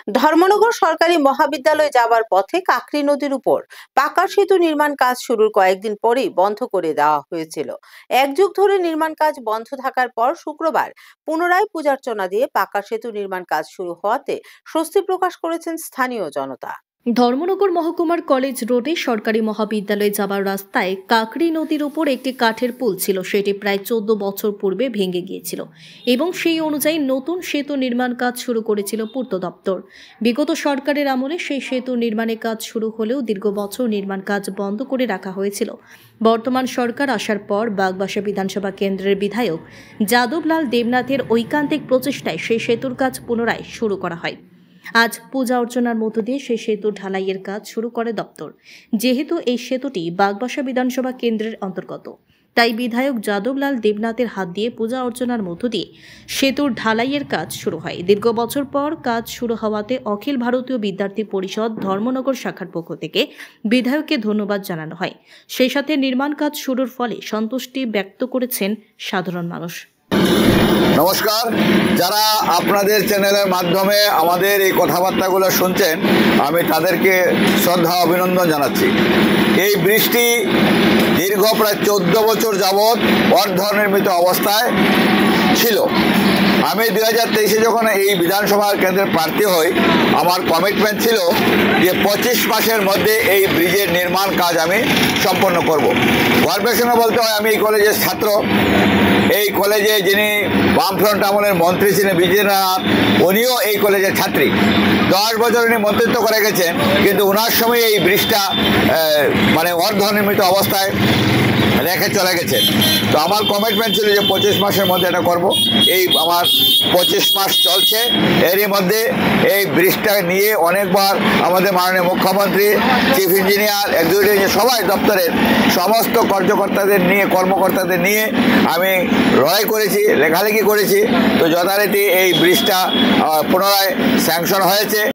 ধর্মনগর সরকারি মহাবিদ্যালয়ে যাবার পথে কাকরি নদীর উপর পাকা সেতু নির্মাণ কাজ শুরুর কয়েকদিন পরেই বন্ধ করে দেওয়া হয়েছিল। এক যুগ ধরে নির্মাণ কাজ বন্ধ থাকার পর শুক্রবার পুনরায় পূজার্চনা দিয়ে পাকা সেতু নির্মাণ কাজ শুরু হওয়াতে স্বস্তি প্রকাশ করেছেন স্থানীয় জনতা। ধর্মনগর মহকুমার কলেজ রোডে সরকারি মহাবিদ্যালয়ে যাবার রাস্তায় কাকরি নদীর উপর একটি কাঠের পুল ছিল। সেটি প্রায় 14 বছর পূর্বে ভেঙে গিয়েছিল এবং সেই অনুযায়ী নতুন সেতু নির্মাণ কাজ শুরু করেছিল পূর্ত দপ্তর। বিগত সরকারের আমলে সেই সেতু নির্মাণের কাজ শুরু হলেও দীর্ঘ বছর নির্মাণ কাজ বন্ধ করে রাখা হয়েছিল। বর্তমান সরকার আসার পর বাগবাসা বিধানসভা কেন্দ্রের বিধায়ক যাদবলাল দেবনাথের ঐকান্তিক প্রচেষ্টায় সেই সেতুর কাজ পুনরায় শুরু করা হয়। আজ পূজা অর্চনার মধ্য দিয়ে সেই সেতু ঢালাইয়ের কাজ শুরু করে দপ্তর। যেহেতু এই সেতুটি বাগবাসা বিধানসভা কেন্দ্রের অন্তর্গত, তাই বিধায়ক যাদবলাল দেবনাথের হাত দিয়ে পূজা অর্চনার মধ্য দিয়ে সেতুর ঢালাইয়ের কাজ শুরু হয়। দীর্ঘ বছর পর কাজ শুরু হওয়াতে অখিল ভারতীয় বিদ্যার্থী পরিষদ ধর্মনগর শাখার পক্ষ থেকে বিধায়ককে ধন্যবাদ জানানো হয়। সেই সাথে নির্মাণ কাজ শুরুর ফলে সন্তুষ্টি ব্যক্ত করেছেন সাধারণ মানুষ। নমস্কার, যারা আপনাদের চ্যানেলের মাধ্যমে আমাদের এই কথাবার্তাগুলো শুনছেন, আমি তাদেরকে শ্রদ্ধা অভিনন্দন জানাচ্ছি। এই ব্রিজটি দীর্ঘ প্রায় 14 বছর যাবৎ অর্ধনির্মিত অবস্থায় ছিল। আমি 2023-এ যখন এই বিধানসভা কেন্দ্রের প্রার্থী হই, আমার কমিটমেন্ট ছিল যে 25 মাসের মধ্যে এই ব্রিজের নির্মাণ কাজ আমি সম্পন্ন করব। গর্বের সঙ্গে বলতে হয়, আমি এই কলেজের ছাত্র। এই কলেজে যিনি বামফ্রন্ট আমলের মন্ত্রী ছিলেন বিজেন্দ্রনাথ, উনিও এই কলেজের ছাত্রী। 10 বছর উনি মন্ত্রিত্ব করে গেছেন, কিন্তু ওনার সময় এই ব্রিজটা অর্ধনির্মিত অবস্থায় রেখে চলে গেছেন। তো আমার কমিটমেন্ট ছিল যে 25 মাসের মধ্যে এটা করব। এই আমার 25 মাস চলছে। এরই মধ্যে এই ব্রিজটা নিয়ে অনেকবার আমাদের মাননীয় মুখ্যমন্ত্রী, চিফ ইঞ্জিনিয়ার, এক্সিকিউটিভ ইঞ্জিনিয়ার, সবাই দপ্তরের সমস্ত কর্মকর্তাদের নিয়ে আমি লড়াই করেছি, লেখালেখি করেছি। তো যথারীতি এই ব্রিজটা পুনরায় স্যাংশন হয়েছে।